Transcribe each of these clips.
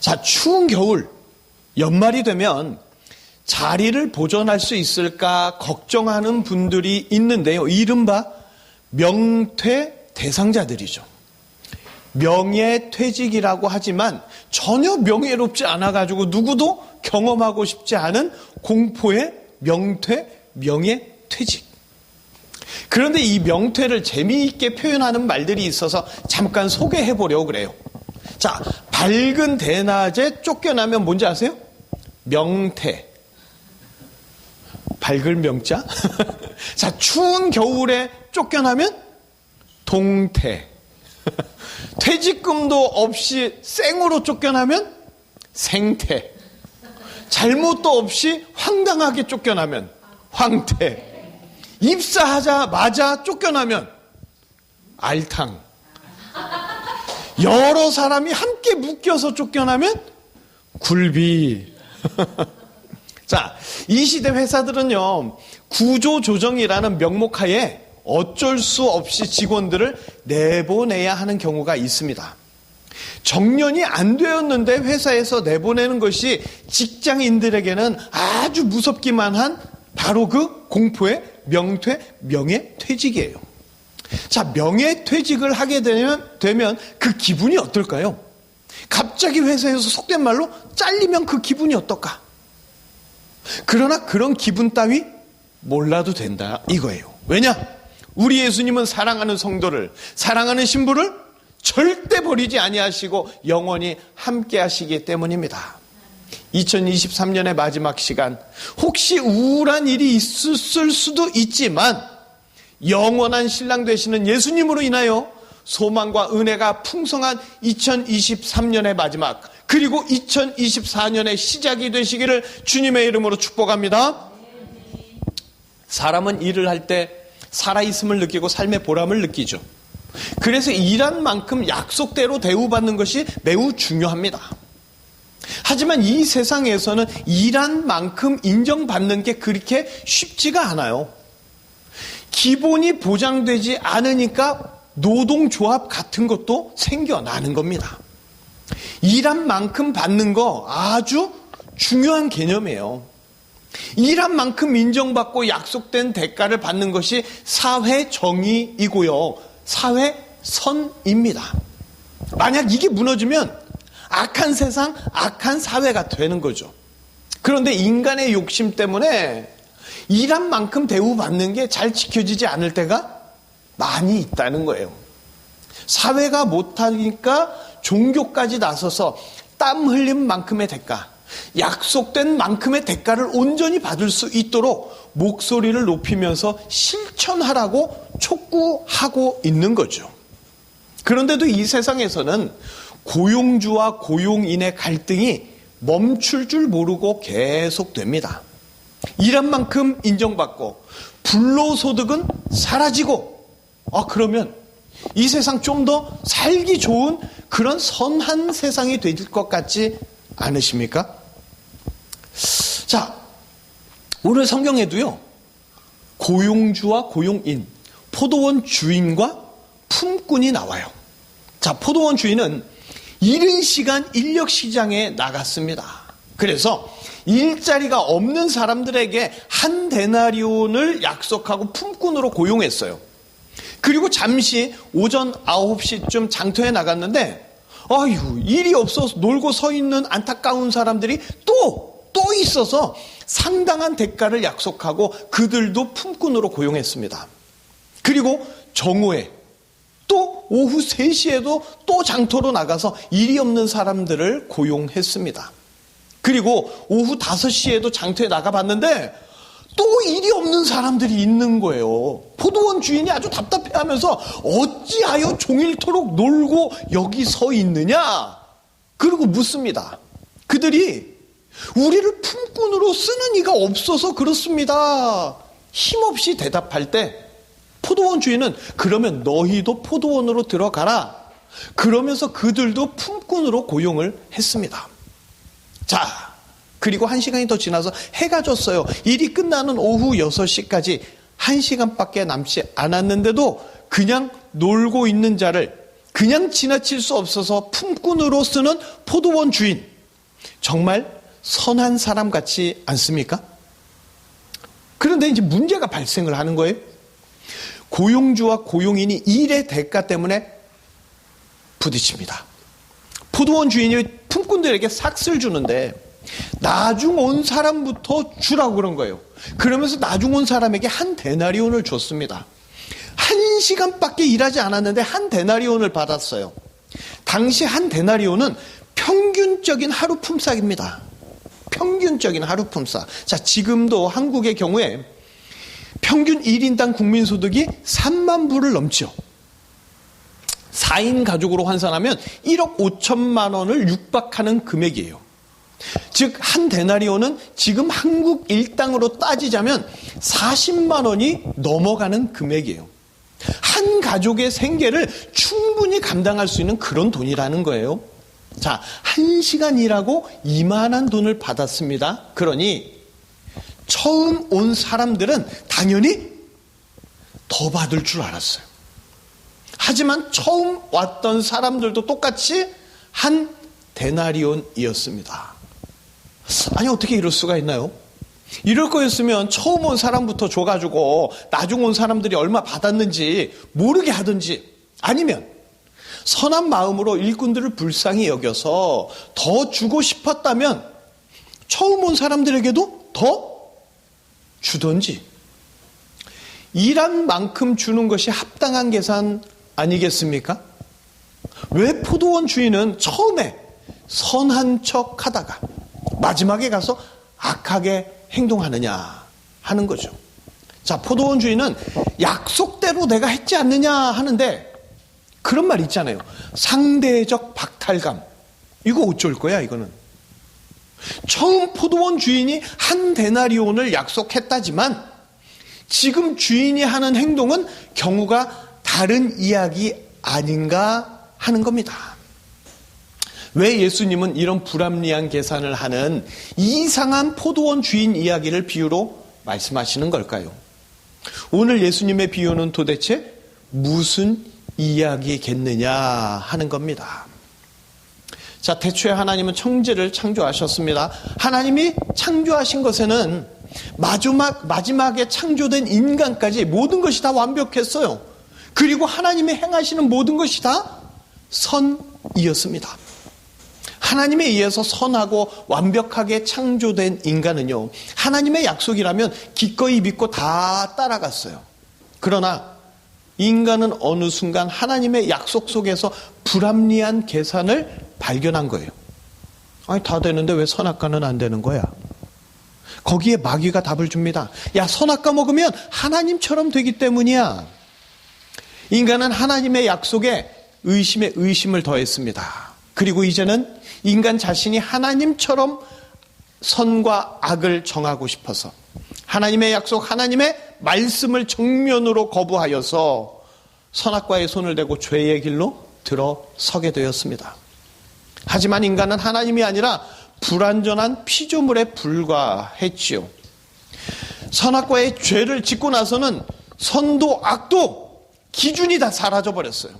자, 추운 겨울, 연말이 되면 자리를 보존할 수 있을까 걱정하는 분들이 있는데요. 이른바 명퇴 대상자들이죠. 명예퇴직이라고 하지만 전혀 명예롭지 않아가지고 누구도 경험하고 싶지 않은 공포의 명퇴, 명예퇴직. 그런데 이 명퇴를 재미있게 표현하는 말들이 있어서 잠깐 소개해 보려고 그래요. 자, 밝은 대낮에 쫓겨나면 뭔지 아세요? 명퇴. 밝을 명자. 자, 추운 겨울에 쫓겨나면 동퇴. 퇴직금도 없이 생으로 쫓겨나면 생퇴. 잘못도 없이 황당하게 쫓겨나면 황퇴. 입사하자마자 쫓겨나면 알탕. 여러 사람이 함께 묶여서 쫓겨나면 굴비. 자, 이 시대 회사들은요, 구조조정이라는 명목하에 어쩔 수 없이 직원들을 내보내야 하는 경우가 있습니다. 정년이 안 되었는데 회사에서 내보내는 것이 직장인들에게는 아주 무섭기만 한 바로 그 공포의 명퇴, 명예퇴직이에요. 자, 명예퇴직을 하게 되면 그 기분이 어떨까요? 갑자기 회사에서 속된 말로 잘리면 그 기분이 어떨까? 그러나 그런 기분 따위 몰라도 된다 이거예요. 왜냐? 우리 예수님은 사랑하는 성도를, 사랑하는 신부를 절대 버리지 아니하시고 영원히 함께 하시기 때문입니다. 2023년의 마지막 시간, 혹시 우울한 일이 있을 수도 있지만 영원한 신랑 되시는 예수님으로 인하여 소망과 은혜가 풍성한 2023년의 마지막, 그리고 2024년의 시작이 되시기를 주님의 이름으로 축복합니다. 사람은 일을 할 때 살아있음을 느끼고 삶의 보람을 느끼죠. 그래서 일한 만큼 약속대로 대우받는 것이 매우 중요합니다. 하지만 이 세상에서는 일한 만큼 인정받는 게 그렇게 쉽지가 않아요. 기본이 보장되지 않으니까 노동조합 같은 것도 생겨나는 겁니다. 일한 만큼 받는 거 아주 중요한 개념이에요. 일한 만큼 인정받고 약속된 대가를 받는 것이 사회 정의이고요, 사회 선입니다. 만약 이게 무너지면 악한 세상, 악한 사회가 되는 거죠. 그런데 인간의 욕심 때문에 일한 만큼 대우받는 게 잘 지켜지지 않을 때가 많이 있다는 거예요. 사회가 못하니까 종교까지 나서서 땀 흘린 만큼의 대가, 약속된 만큼의 대가를 온전히 받을 수 있도록 목소리를 높이면서 실천하라고 촉구하고 있는 거죠. 그런데도 이 세상에서는 고용주와 고용인의 갈등이 멈출 줄 모르고 계속됩니다. 일한 만큼 인정받고 불로소득은 사라지고, 그러면 이 세상 좀 더 살기 좋은 그런 선한 세상이 될 것 같지 않으십니까? 자, 오늘 성경에도요, 고용주와 고용인, 포도원 주인과 품꾼이 나와요. 자, 포도원 주인은 이른 시간 인력 시장에 나갔습니다. 그래서 일자리가 없는 사람들에게 한 데나리온을 약속하고 품꾼으로 고용했어요. 그리고 잠시 오전 9시쯤 장터에 나갔는데, 일이 없어서 놀고 서 있는 안타까운 사람들이 또 있어서 상당한 대가를 약속하고 그들도 품꾼으로 고용했습니다. 그리고 정오에 또 오후 3시에도 또 장터로 나가서 일이 없는 사람들을 고용했습니다. 그리고 오후 5시에도 장터에 나가봤는데 또 일이 없는 사람들이 있는 거예요. 포도원 주인이 아주 답답해하면서 어찌하여 종일토록 놀고 여기 서 있느냐? 그리고 묻습니다. 그들이 우리를 품꾼으로 쓰는 이가 없어서 그렇습니다. 힘없이 대답할 때 포도원 주인은 그러면 너희도 포도원으로 들어가라. 그러면서 그들도 품꾼으로 고용을 했습니다. 자, 그리고 1시간이 더 지나서 해가 졌어요. 일이 끝나는 오후 6시까지 1시간밖에 남지 않았는데도 그냥 놀고 있는 자를 그냥 지나칠 수 없어서 품꾼으로 쓰는 포도원 주인. 정말 선한 사람 같지 않습니까? 그런데 이제 문제가 발생을 하는 거예요. 고용주와 고용인이 일의 대가 때문에 부딪힙니다. 포도원 주인이 품꾼들에게 삭스를 주는데 나중 온 사람부터 주라고 그런 거예요. 그러면서 나중 온 사람에게 한 데나리온을 줬습니다. 1시간밖에 일하지 않았는데 한 데나리온을 받았어요. 당시 한 데나리온은 평균적인 하루 품삯입니다. 평균적인 하루 품삯. 자, 지금도 한국의 경우에 평균 1인당 국민소득이 3만 불을 넘죠. 4인 가족으로 환산하면 1억 5천만 원을 육박하는 금액이에요. 즉, 한 데나리온은 지금 한국 일당으로 따지자면 40만 원이 넘어가는 금액이에요. 한 가족의 생계를 충분히 감당할 수 있는 그런 돈이라는 거예요. 자, 1시간 일하고 이만한 돈을 받았습니다. 그러니 처음 온 사람들은 당연히 더 받을 줄 알았어요. 하지만 처음 왔던 사람들도 똑같이 한 데나리온이었습니다. 아니, 어떻게 이럴 수가 있나요? 이럴 거였으면 처음 온 사람부터 줘가지고 나중 온 사람들이 얼마 받았는지 모르게 하든지, 아니면 선한 마음으로 일꾼들을 불쌍히 여겨서 더 주고 싶었다면 처음 온 사람들에게도 더 주던지. 일한 만큼 주는 것이 합당한 계산 아니겠습니까? 왜 포도원 주인은 처음에 선한 척 하다가 마지막에 가서 악하게 행동하느냐 하는 거죠. 자, 포도원 주인은 약속대로 내가 했지 않느냐 하는데, 그런 말 있잖아요. 상대적 박탈감. 이거 어쩔 거야, 이거는. 처음 포도원 주인이 한 데나리온을 약속했다지만 지금 주인이 하는 행동은 경우가 다른 이야기 아닌가 하는 겁니다. 왜 예수님은 이런 불합리한 계산을 하는 이상한 포도원 주인 이야기를 비유로 말씀하시는 걸까요? 오늘 예수님의 비유는 도대체 무슨 이야기겠느냐 하는 겁니다. 자, 태초에 하나님은 천지를 창조하셨습니다. 하나님이 창조하신 것에는 마지막에 창조된 인간까지 모든 것이 다 완벽했어요. 그리고 하나님이 행하시는 모든 것이 다 선이었습니다. 하나님에 의해서 선하고 완벽하게 창조된 인간은요, 하나님의 약속이라면 기꺼이 믿고 다 따라갔어요. 그러나 인간은 어느 순간 하나님의 약속 속에서 불합리한 계산을 발견한 거예요. 아니, 다 되는데 왜 선악과는 안 되는 거야? 거기에 마귀가 답을 줍니다. 야, 선악과 먹으면 하나님처럼 되기 때문이야. 인간은 하나님의 약속에 의심에 의심을 더했습니다. 그리고 이제는 인간 자신이 하나님처럼 선과 악을 정하고 싶어서 하나님의 약속, 하나님의 말씀을 정면으로 거부하여서 선악과에 손을 대고 죄의 길로 들어서게 되었습니다. 하지만 인간은 하나님이 아니라 불완전한 피조물에 불과했지요. 선악과의 죄를 짓고 나서는 선도 악도 기준이 다 사라져버렸어요.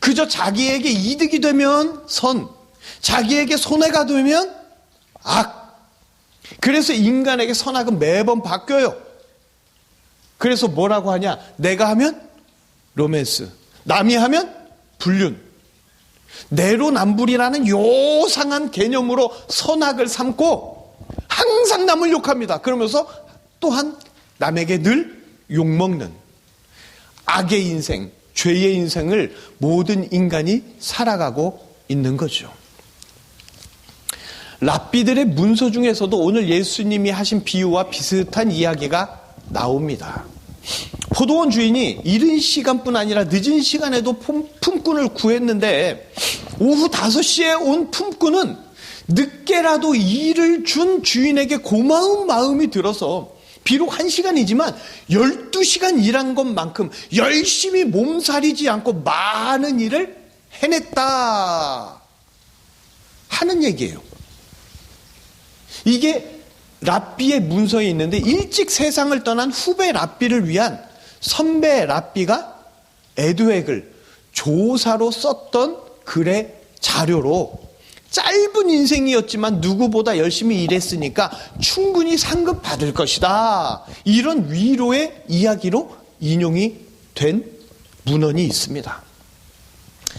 그저 자기에게 이득이 되면 선, 자기에게 손해가 되면 악. 그래서 인간에게 선악은 매번 바뀌어요. 그래서 뭐라고 하냐? 내가 하면 로맨스, 남이 하면 불륜. 내로남불이라는 요상한 개념으로 선악을 삼고 항상 남을 욕합니다. 그러면서 또한 남에게 늘 욕먹는 악의 인생, 죄의 인생을 모든 인간이 살아가고 있는 거죠. 랍비들의 문서 중에서도 오늘 예수님이 하신 비유와 비슷한 이야기가 나옵니다. 포도원 주인이 이른 시간뿐 아니라 늦은 시간에도 품꾼을 구했는데 오후 5시에 온 품꾼은 늦게라도 일을 준 주인에게 고마운 마음이 들어서 비록 1시간이지만 12시간 일한 것만큼 열심히 몸살이지 않고 많은 일을 해냈다 하는 얘기예요. 이게 랍비의 문서에 있는데 일찍 세상을 떠난 후배 랍비를 위한 선배 랍비가 에드획을 조사로 썼던 글의 자료로 짧은 인생이었지만 누구보다 열심히 일했으니까 충분히 상급 받을 것이다. 이런 위로의 이야기로 인용이 된 문헌이 있습니다.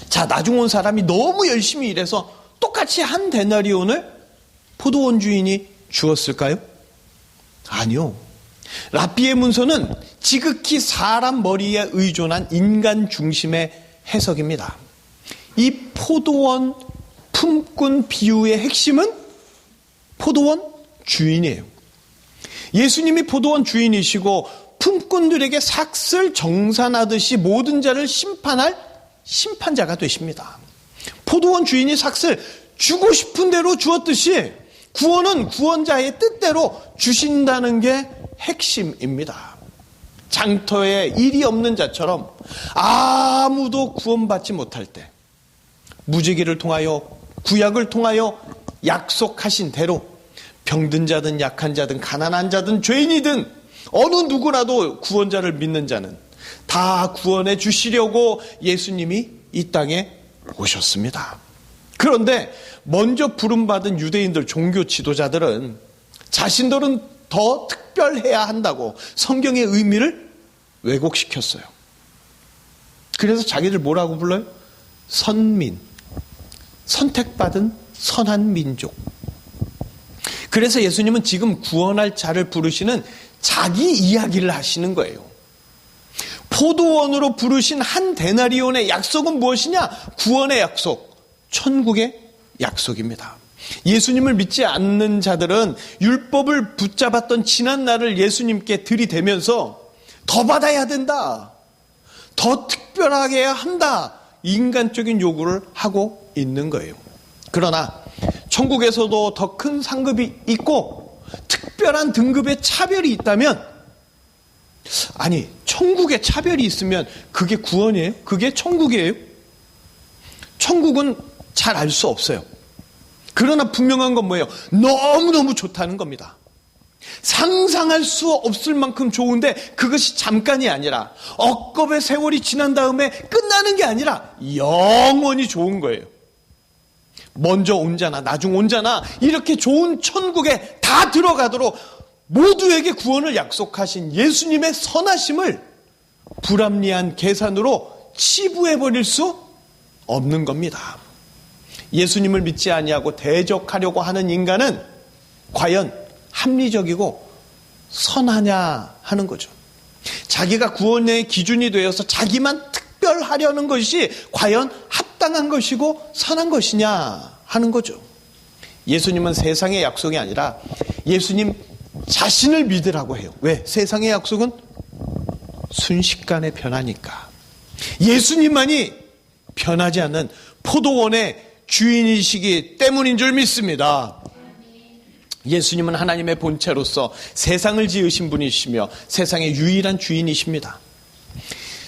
자, 나중 온 사람이 너무 열심히 일해서 똑같이 한 데나리온을 포도원 주인이 주었을까요? 아니요. 랍비의 문서는 지극히 사람 머리에 의존한 인간 중심의 해석입니다. 이 포도원 품꾼 비유의 핵심은 포도원 주인이에요. 예수님이 포도원 주인이시고 품꾼들에게 삭슬 정산하듯이 모든 자를 심판할 심판자가 되십니다. 포도원 주인이 삭슬 주고 싶은 대로 주었듯이 구원은 구원자의 뜻대로 주신다는 게 핵심입니다. 장터에 일이 없는 자처럼 아무도 구원받지 못할 때 무지개를 통하여 구약을 통하여 약속하신 대로 병든 자든 약한 자든 가난한 자든 죄인이든 어느 누구라도 구원자를 믿는 자는 다 구원해 주시려고 예수님이 이 땅에 오셨습니다. 그런데 먼저 부름받은 유대인들 종교 지도자들은 자신들은 더 특별해야 한다고 성경의 의미를 왜곡시켰어요. 그래서 자기들 뭐라고 불러요? 선민, 선택받은 선한 민족. 그래서 예수님은 지금 구원할 자를 부르시는 자기 이야기를 하시는 거예요. 포도원으로 부르신 한 데나리온의 약속은 무엇이냐? 구원의 약속, 천국의 약속입니다. 예수님을 믿지 않는 자들은 율법을 붙잡았던 지난 날을 예수님께 들이대면서 더 받아야 된다, 더 특별하게 해야 한다, 인간적인 요구를 하고 있는 거예요. 그러나 천국에서도 더 큰 상급이 있고 특별한 등급의 차별이 있다면, 아니 천국에 차별이 있으면 그게 구원이에요? 그게 천국이에요? 천국은 잘 알 수 없어요. 그러나 분명한 건 뭐예요? 너무너무 좋다는 겁니다. 상상할 수 없을 만큼 좋은데 그것이 잠깐이 아니라 억겁의 세월이 지난 다음에 끝나는 게 아니라 영원히 좋은 거예요. 먼저 온 자나 나중 온 자나 이렇게 좋은 천국에 다 들어가도록 모두에게 구원을 약속하신 예수님의 선하심을 불합리한 계산으로 치부해버릴 수 없는 겁니다. 예수님을 믿지 아니하고 대적하려고 하는 인간은 과연 합리적이고 선하냐 하는 거죠. 자기가 구원의 기준이 되어서 자기만 특별하려는 것이 과연 합당한 것이고 선한 것이냐 하는 거죠. 예수님은 세상의 약속이 아니라 예수님 자신을 믿으라고 해요. 왜? 세상의 약속은 순식간에 변하니까. 예수님만이 변하지 않는 포도원의 주인이시기 때문인 줄 믿습니다. 예수님은 하나님의 본체로서 세상을 지으신 분이시며 세상의 유일한 주인이십니다.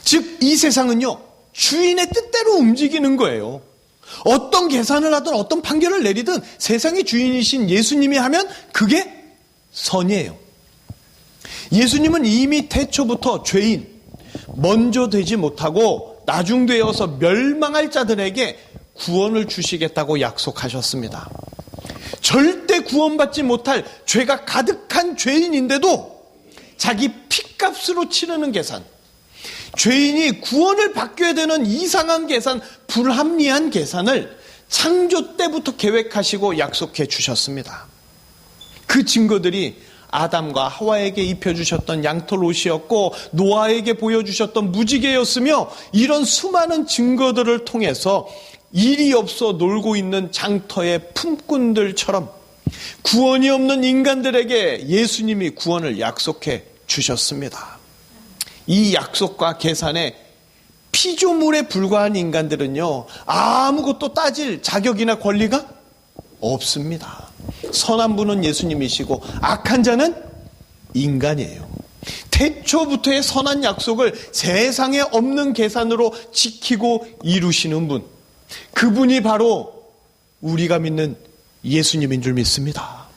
즉 이 세상은요, 주인의 뜻대로 움직이는 거예요. 어떤 계산을 하든 어떤 판결을 내리든 세상의 주인이신 예수님이 하면 그게 선이에요. 예수님은 이미 태초부터 죄인, 먼저 되지 못하고 나중되어서 멸망할 자들에게 구원을 주시겠다고 약속하셨습니다. 절대 구원받지 못할 죄가 가득한 죄인인데도 자기 피값으로 치르는 계산, 죄인이 구원을 받게 되는 이상한 계산, 불합리한 계산을 창조 때부터 계획하시고 약속해 주셨습니다. 그 증거들이 아담과 하와에게 입혀주셨던 양털 옷이었고 노아에게 보여주셨던 무지개였으며, 이런 수많은 증거들을 통해서 일이 없어 놀고 있는 장터의 품꾼들처럼 구원이 없는 인간들에게 예수님이 구원을 약속해 주셨습니다. 이 약속과 계산에 피조물에 불과한 인간들은요, 아무것도 따질 자격이나 권리가 없습니다. 선한 분은 예수님이시고 악한 자는 인간이에요. 태초부터의 선한 약속을 세상에 없는 계산으로 지키고 이루시는 분, 그분이 바로 우리가 믿는 예수님인 줄 믿습니다.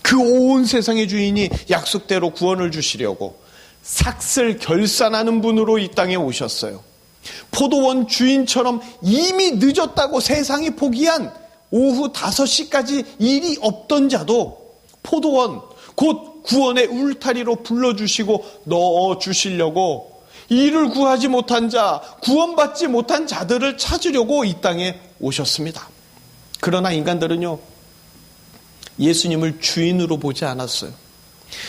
그 온 세상의 주인이 약속대로 구원을 주시려고 삭슬 결산하는 분으로 이 땅에 오셨어요. 포도원 주인처럼 이미 늦었다고 세상이 포기한 오후 5시까지 일이 없던 자도 포도원, 곧 구원의 울타리로 불러주시고 넣어주시려고 일을 구하지 못한 자, 구원받지 못한 자들을 찾으려고 이 땅에 오셨습니다. 그러나 인간들은요, 예수님을 주인으로 보지 않았어요.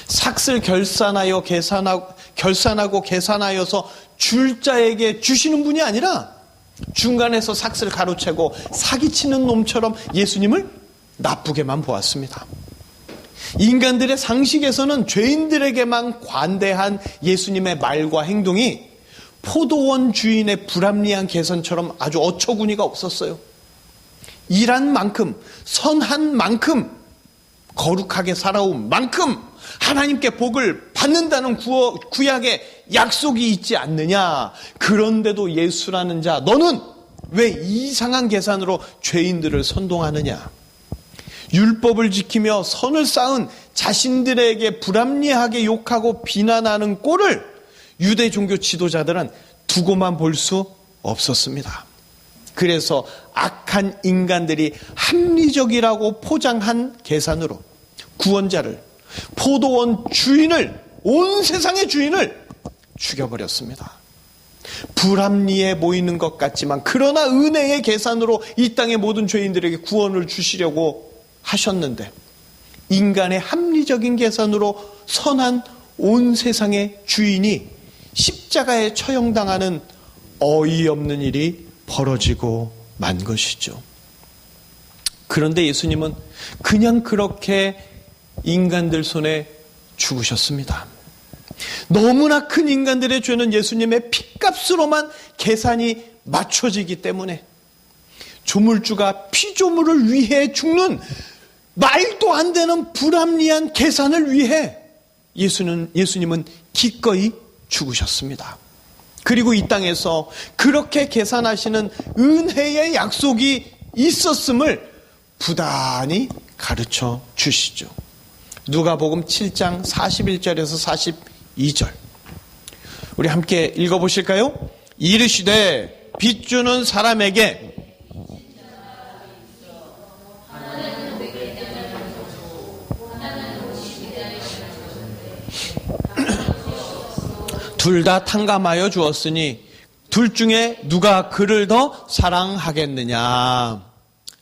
삭슬 결산하고 계산하여서 줄 자에게 주시는 분이 아니라 중간에서 삭슬 가로채고 사기치는 놈처럼 예수님을 나쁘게만 보았습니다. 인간들의 상식에서는 죄인들에게만 관대한 예수님의 말과 행동이 포도원 주인의 불합리한 계산처럼 아주 어처구니가 없었어요. 일한 만큼, 선한 만큼, 거룩하게 살아온 만큼 하나님께 복을 받는다는 구약의 약속이 있지 않느냐. 그런데도 예수라는 자, 너는 왜 이상한 계산으로 죄인들을 선동하느냐. 율법을 지키며 선을 쌓은 자신들에게 불합리하게 욕하고 비난하는 꼴을 유대 종교 지도자들은 두고만 볼 수 없었습니다. 그래서 악한 인간들이 합리적이라고 포장한 계산으로 구원자를, 포도원 주인을, 온 세상의 주인을 죽여버렸습니다. 불합리해 보이는 것 같지만 그러나 은혜의 계산으로 이 땅의 모든 죄인들에게 구원을 주시려고 하셨는데, 인간의 합리적인 계산으로 선한 온 세상의 주인이 십자가에 처형당하는 어이없는 일이 벌어지고 만 것이죠. 그런데 예수님은 그냥 그렇게 인간들 손에 죽으셨습니다. 너무나 큰 인간들의 죄는 예수님의 피값으로만 계산이 맞춰지기 때문에 조물주가 피조물을 위해 죽는 말도 안 되는 불합리한 계산을 위해 예수님은 기꺼이 죽으셨습니다. 그리고 이 땅에서 그렇게 계산하시는 은혜의 약속이 있었음을 부단히 가르쳐 주시죠. 누가복음 7장 41절에서 42절 우리 함께 읽어보실까요? 이르시되 빚주는 사람에게 둘 다 탕감하여 주었으니 둘 중에 누가 그를 더 사랑하겠느냐.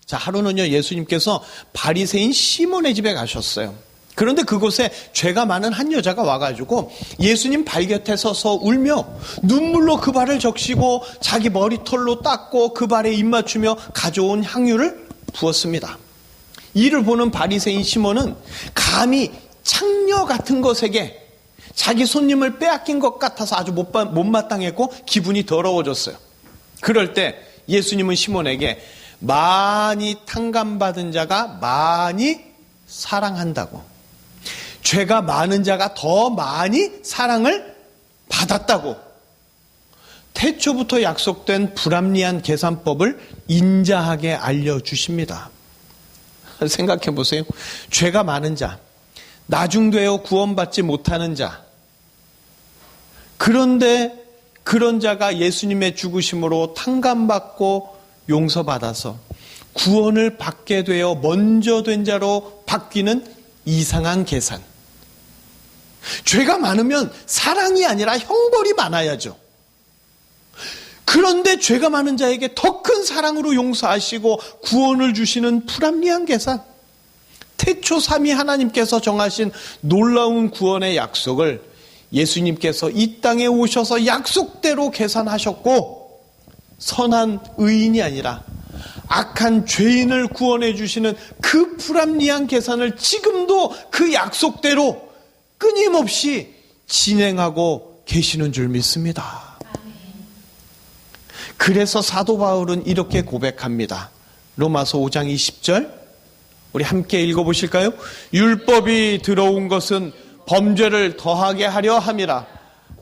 자, 하루는요 예수님께서 바리새인 시몬의 집에 가셨어요. 그런데 그곳에 죄가 많은 한 여자가 와가지고 예수님 발 곁에 서서 울며 눈물로 그 발을 적시고 자기 머리털로 닦고 그 발에 입 맞추며 가져온 향유를 부었습니다. 이를 보는 바리새인 시몬은 감히 창녀 같은 것에게 자기 손님을 빼앗긴 것 같아서 아주 못마땅했고 기분이 더러워졌어요. 그럴 때 예수님은 시몬에게 많이 탕감받은 자가 많이 사랑한다고, 죄가 많은 자가 더 많이 사랑을 받았다고, 태초부터 약속된 불합리한 계산법을 인자하게 알려주십니다. 생각해 보세요. 죄가 많은 자, 나중되어 구원받지 못하는 자, 그런데 그런 자가 예수님의 죽으심으로 탕감받고 용서받아서 구원을 받게 되어 먼저 된 자로 바뀌는 이상한 계산. 죄가 많으면 사랑이 아니라 형벌이 많아야죠. 그런데 죄가 많은 자에게 더 큰 사랑으로 용서하시고 구원을 주시는 불합리한 계산. 태초 삼위 하나님께서 정하신 놀라운 구원의 약속을 예수님께서 이 땅에 오셔서 약속대로 계산하셨고, 선한 의인이 아니라 악한 죄인을 구원해 주시는 그 불합리한 계산을 지금도 그 약속대로 끊임없이 진행하고 계시는 줄 믿습니다. 그래서 사도 바울은 이렇게 고백합니다. 로마서 5장 20절 우리 함께 읽어보실까요? 율법이 들어온 것은 범죄를 더하게 하려 함이라.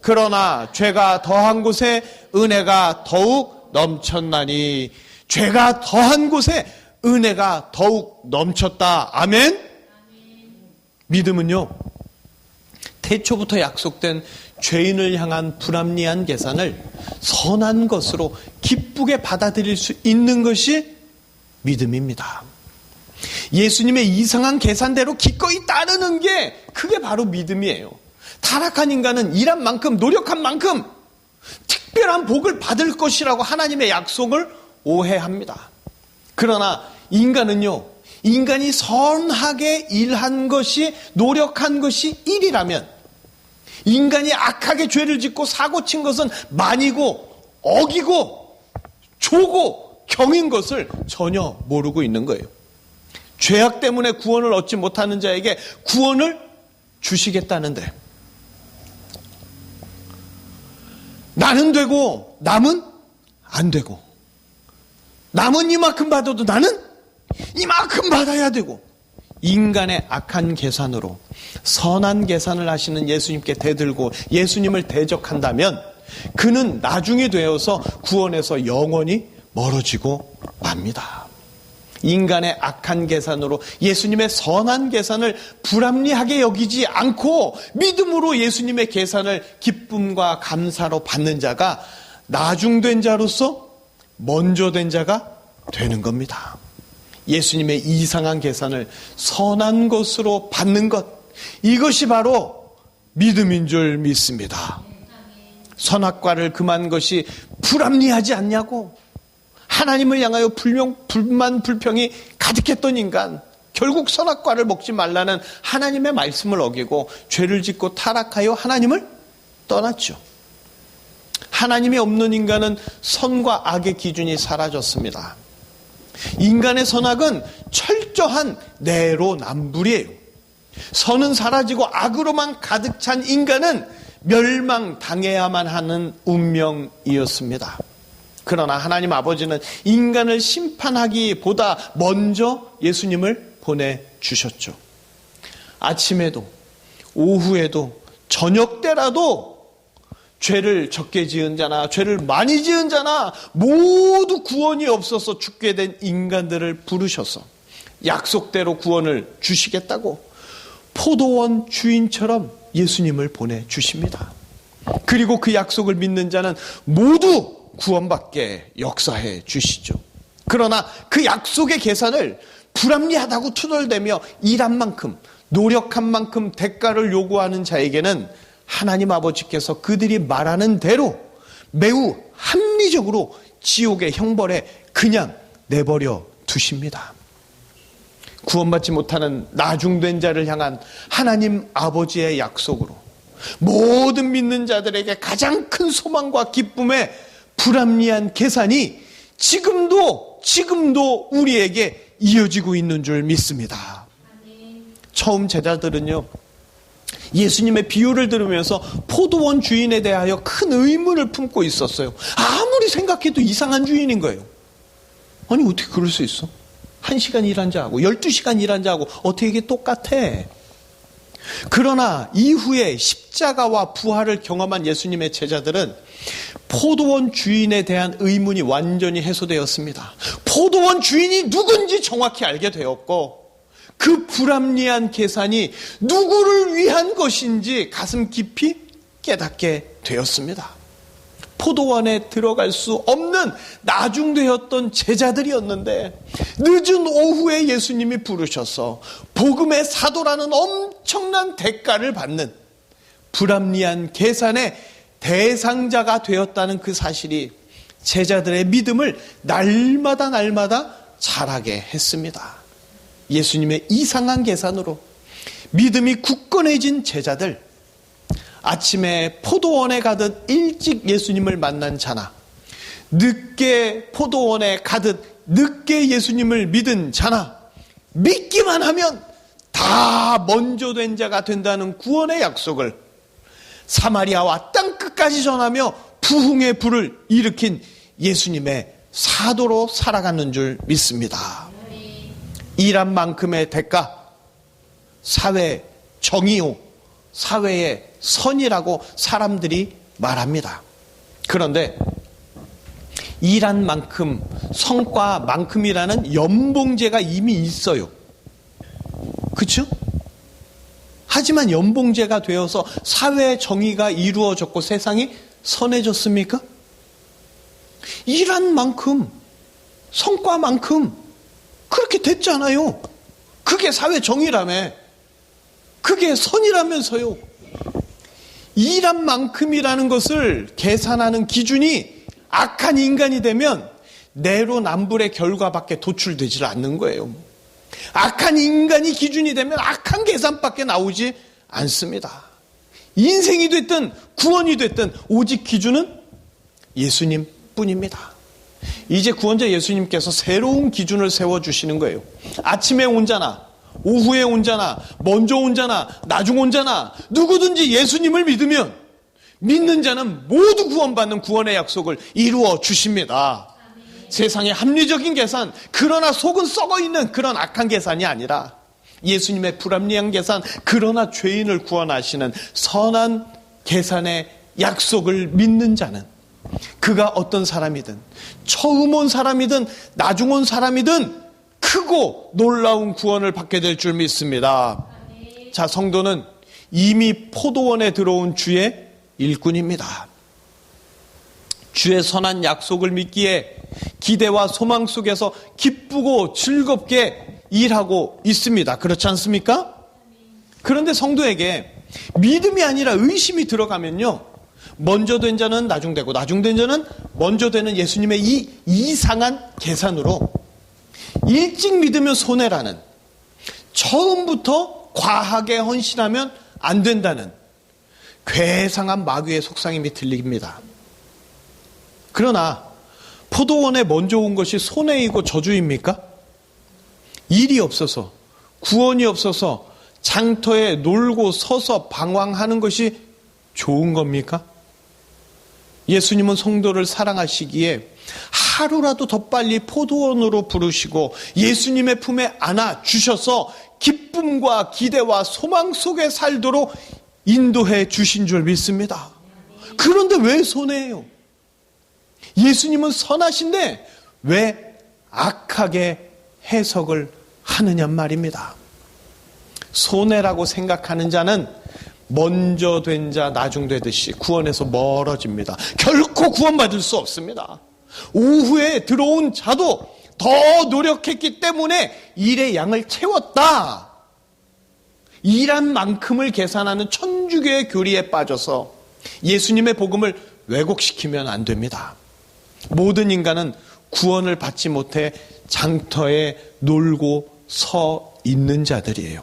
그러나 죄가 더한 곳에 은혜가 더욱 넘쳤나니. 죄가 더한 곳에 은혜가 더욱 넘쳤다. 아멘? 믿음은요, 태초부터 약속된 죄인을 향한 불합리한 계산을 선한 것으로 기쁘게 받아들일 수 있는 것이 믿음입니다. 예수님의 이상한 계산대로 기꺼이 따르는 게 그게 바로 믿음이에요. 타락한 인간은 일한 만큼 노력한 만큼 특별한 복을 받을 것이라고 하나님의 약속을 오해합니다. 그러나 인간은요, 인간이 선하게 일한 것이 노력한 것이 일이라면 인간이 악하게 죄를 짓고 사고 친 것은 만이고 억이고 조고 경인 것을 전혀 모르고 있는 거예요. 죄악 때문에 구원을 얻지 못하는 자에게 구원을 주시겠다는데 나는 되고 남은 안 되고, 남은 이만큼 받아도 나는 이만큼 받아야 되고, 인간의 악한 계산으로 선한 계산을 하시는 예수님께 대들고 예수님을 대적한다면 그는 나중에 되어서 구원에서 영원히 멀어지고 맙니다. 인간의 악한 계산으로 예수님의 선한 계산을 불합리하게 여기지 않고 믿음으로 예수님의 계산을 기쁨과 감사로 받는 자가 나중된 자로서 먼저 된 자가 되는 겁니다. 예수님의 이상한 계산을 선한 것으로 받는 것, 이것이 바로 믿음인 줄 믿습니다. 선악과를 금한 것이 불합리하지 않냐고, 하나님을 향하여 불만 불평이 가득했던 인간, 결국 선악과를 먹지 말라는 하나님의 말씀을 어기고 죄를 짓고 타락하여 하나님을 떠났죠. 하나님이 없는 인간은 선과 악의 기준이 사라졌습니다. 인간의 선악은 철저한 내로남불이에요. 선은 사라지고 악으로만 가득 찬 인간은 멸망당해야만 하는 운명이었습니다. 그러나 하나님 아버지는 인간을 심판하기보다 먼저 예수님을 보내주셨죠. 아침에도 오후에도 저녁 때라도 죄를 적게 지은 자나 죄를 많이 지은 자나 모두 구원이 없어서 죽게 된 인간들을 부르셔서 약속대로 구원을 주시겠다고 포도원 주인처럼 예수님을 보내주십니다. 그리고 그 약속을 믿는 자는 모두 구원받게 역사해 주시죠. 그러나 그 약속의 계산을 불합리하다고 투덜대며 일한 만큼, 노력한 만큼 대가를 요구하는 자에게는 하나님 아버지께서 그들이 말하는 대로 매우 합리적으로 지옥의 형벌에 그냥 내버려 두십니다. 구원받지 못하는 나중된 자를 향한 하나님 아버지의 약속으로 모든 믿는 자들에게 가장 큰 소망과 기쁨의 불합리한 계산이 지금도 우리에게 이어지고 있는 줄 믿습니다. 처음 제자들은요, 예수님의 비유를 들으면서 포도원 주인에 대하여 큰 의문을 품고 있었어요. 아무리 생각해도 이상한 주인인 거예요. 아니 어떻게 그럴 수 있어? 1시간 일한 자하고 12시간 일한 자하고 어떻게 이게 똑같아? 그러나 이후에 십자가와 부활을 경험한 예수님의 제자들은 포도원 주인에 대한 의문이 완전히 해소되었습니다. 포도원 주인이 누군지 정확히 알게 되었고 그 불합리한 계산이 누구를 위한 것인지 가슴 깊이 깨닫게 되었습니다. 포도원에 들어갈 수 없는 나중되었던 제자들이었는데 늦은 오후에 예수님이 부르셔서 복음의 사도라는 엄청난 대가를 받는 불합리한 계산의 대상자가 되었다는 그 사실이 제자들의 믿음을 날마다 자라게 했습니다. 예수님의 이상한 계산으로 믿음이 굳건해진 제자들, 아침에 포도원에 가듯 일찍 예수님을 만난 자나 늦게 포도원에 가듯 늦게 예수님을 믿은 자나 믿기만 하면 다 먼저 된 자가 된다는 구원의 약속을 사마리아와 땅끝까지 전하며 부흥의 불을 일으킨 예수님의 사도로 살아가는 줄 믿습니다. 일한 만큼의 대가, 사회 정의요, 사회의 선이라고 사람들이 말합니다. 그런데 일한 만큼, 성과만큼이라는 연봉제가 이미 있어요. 그렇죠? 하지만 연봉제가 되어서 사회 정의가 이루어졌고 세상이 선해졌습니까? 일한 만큼, 성과만큼 그렇게 됐잖아요. 그게 사회 정의라며. 그게 선이라면서요. 일한 만큼이라는 것을 계산하는 기준이 악한 인간이 되면 내로남불의 결과밖에 도출되질 않는 거예요. 악한 인간이 기준이 되면 악한 계산밖에 나오지 않습니다. 인생이 됐든 구원이 됐든 오직 기준은 예수님 뿐입니다. 이제 구원자 예수님께서 새로운 기준을 세워주시는 거예요. 아침에 온 자나 오후에 온 자나 먼저 온 자나 나중 온 자나 누구든지 예수님을 믿으면 믿는 자는 모두 구원받는 구원의 약속을 이루어 주십니다. 세상의 합리적인 계산, 그러나 속은 썩어있는 그런 악한 계산이 아니라 예수님의 불합리한 계산, 그러나 죄인을 구원하시는 선한 계산의 약속을 믿는 자는 그가 어떤 사람이든 처음 온 사람이든 나중 온 사람이든 크고 놀라운 구원을 받게 될 줄 믿습니다. 자, 성도는 이미 포도원에 들어온 주의 일꾼입니다. 주의 선한 약속을 믿기에 기대와 소망 속에서 기쁘고 즐겁게 일하고 있습니다. 그렇지 않습니까? 그런데 성도에게 믿음이 아니라 의심이 들어가면요, 먼저 된 자는 나중 되고 나중 된 자는 먼저 되는 예수님의 이 이상한 계산으로 일찍 믿으면 손해라는, 처음부터 과하게 헌신하면 안 된다는 괴상한 마귀의 속삭임이 들립니다. 그러나 포도원에 먼저 온 것이 손해이고 저주입니까? 일이 없어서, 구원이 없어서 장터에 놀고 서서 방황하는 것이 좋은 겁니까? 예수님은 성도를 사랑하시기에 하루라도 더 빨리 포도원으로 부르시고 예수님의 품에 안아 주셔서 기쁨과 기대와 소망 속에 살도록 인도해 주신 줄 믿습니다. 그런데 왜 손해예요? 예수님은 선하신데 왜 악하게 해석을 하느냐 말입니다. 손해라고 생각하는 자는 먼저 된 자 나중 되듯이 구원에서 멀어집니다. 결코 구원받을 수 없습니다. 오후에 들어온 자도 더 노력했기 때문에 일의 양을 채웠다, 일한 만큼을 계산하는 천주교의 교리에 빠져서 예수님의 복음을 왜곡시키면 안 됩니다. 모든 인간은 구원을 받지 못해 장터에 놀고 서 있는 자들이에요.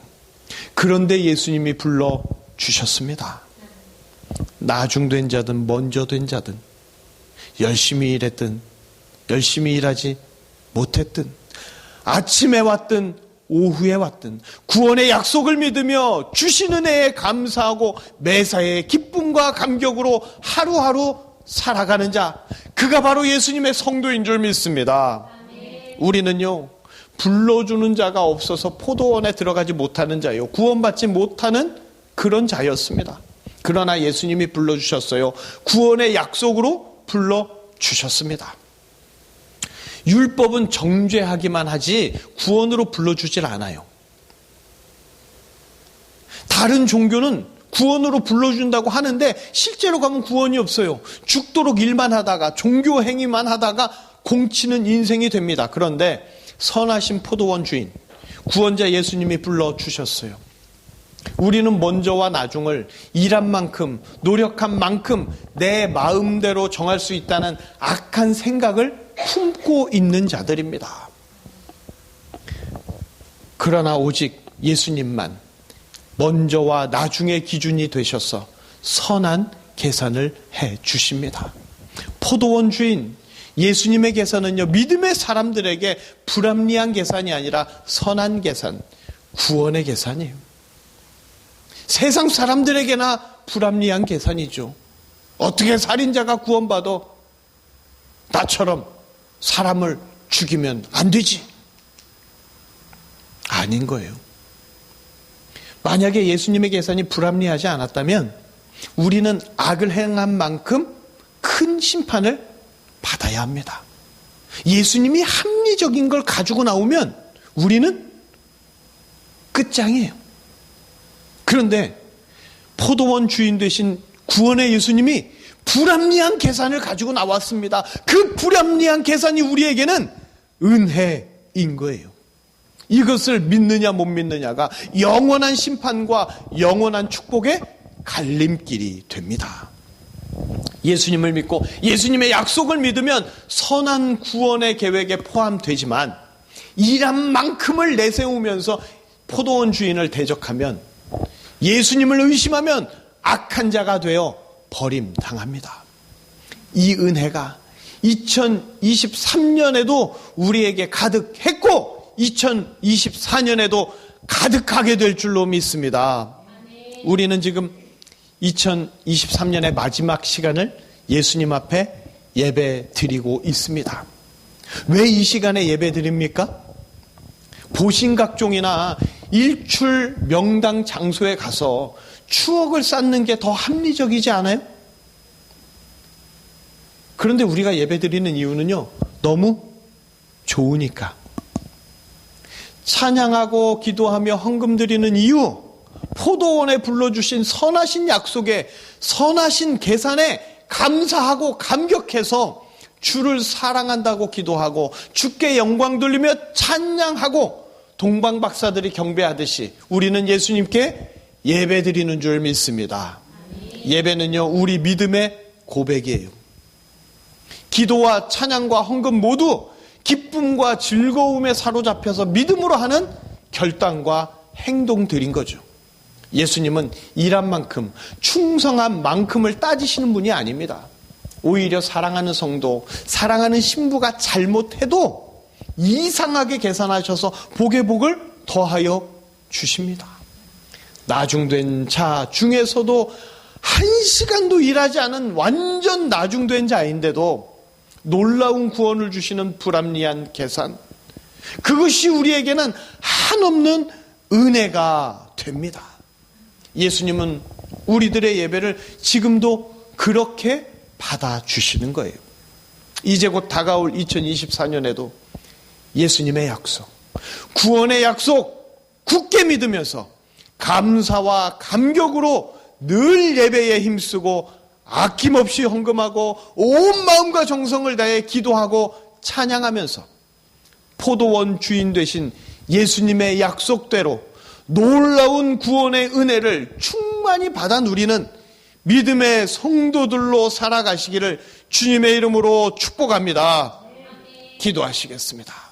그런데 예수님이 불러 주셨습니다. 나중된 자든 먼저 된 자든, 열심히 일했든 열심히 일하지 못했든, 아침에 왔든 오후에 왔든 구원의 약속을 믿으며 주시는 은혜에 감사하고 매사에 기쁨과 감격으로 하루하루 살아가는 자, 그가 바로 예수님의 성도인 줄 믿습니다. 우리는요, 불러주는 자가 없어서 포도원에 들어가지 못하는 자요, 구원받지 못하는 그런 자였습니다. 그러나 예수님이 불러주셨어요. 구원의 약속으로 불러주셨습니다. 율법은 정죄하기만 하지 구원으로 불러주질 않아요. 다른 종교는 구원으로 불러준다고 하는데 실제로 가면 구원이 없어요. 죽도록 일만 하다가 종교 행위만 하다가 공치는 인생이 됩니다. 그런데 선하신 포도원 주인 구원자 예수님이 불러주셨어요. 우리는 먼저와 나중을 일한 만큼, 노력한 만큼 내 마음대로 정할 수 있다는 악한 생각을 품고 있는 자들입니다. 그러나 오직 예수님만 먼저와 나중의 기준이 되셔서 선한 계산을 해 주십니다. 포도원 주인 예수님의 계산은요, 믿음의 사람들에게 불합리한 계산이 아니라 선한 계산, 구원의 계산이에요. 세상 사람들에게나 불합리한 계산이죠. 어떻게 살인자가 구원받아? 나처럼 사람을 죽이면 안 되지. 아닌 거예요. 만약에 예수님의 계산이 불합리하지 않았다면 우리는 악을 행한 만큼 큰 심판을 받아야 합니다. 예수님이 합리적인 걸 가지고 나오면 우리는 끝장이에요. 그런데 포도원 주인 되신 구원의 예수님이 불합리한 계산을 가지고 나왔습니다. 그 불합리한 계산이 우리에게는 은혜인 거예요. 이것을 믿느냐 못 믿느냐가 영원한 심판과 영원한 축복의 갈림길이 됩니다. 예수님을 믿고 예수님의 약속을 믿으면 선한 구원의 계획에 포함되지만 일한 만큼을 내세우면서 포도원 주인을 대적하면, 예수님을 의심하면 악한 자가 되어 버림당합니다. 이 은혜가 2023년에도 우리에게 가득했고 2024년에도 가득하게 될 줄로 믿습니다. 우리는 지금 2023년의 마지막 시간을 예수님 앞에 예배 드리고 있습니다. 왜 이 시간에 예배 드립니까? 보신각종이나 일출 명당 장소에 가서 추억을 쌓는 게 더 합리적이지 않아요? 그런데 우리가 예배 드리는 이유는요, 너무 좋으니까. 찬양하고 기도하며 헌금 드리는 이유, 포도원에 불러주신 선하신 약속에, 선하신 계산에 감사하고 감격해서 주를 사랑한다고 기도하고 주께 영광 돌리며 찬양하고 동방박사들이 경배하듯이 우리는 예수님께 예배 드리는 줄 믿습니다. 예배는요, 우리 믿음의 고백이에요. 기도와 찬양과 헌금 모두 기쁨과 즐거움에 사로잡혀서 믿음으로 하는 결단과 행동들인 거죠. 예수님은 일한 만큼, 충성한 만큼을 따지시는 분이 아닙니다. 오히려 사랑하는 성도, 사랑하는 신부가 잘못해도 이상하게 계산하셔서 복의 복을 더하여 주십니다. 나중된 자 중에서도 1시간도 일하지 않은 완전 나중된 자인데도 놀라운 구원을 주시는 불합리한 계산, 그것이 우리에게는 한없는 은혜가 됩니다. 예수님은 우리들의 예배를 지금도 그렇게 받아주시는 거예요. 이제 곧 다가올 2024년에도 예수님의 약속, 구원의 약속 굳게 믿으면서 감사와 감격으로 늘 예배에 힘쓰고 아낌없이 헌금하고 온 마음과 정성을 다해 기도하고 찬양하면서 포도원 주인 되신 예수님의 약속대로 놀라운 구원의 은혜를 충만히 받아 누리는 믿음의 성도들로 살아가시기를 주님의 이름으로 축복합니다. 기도하시겠습니다.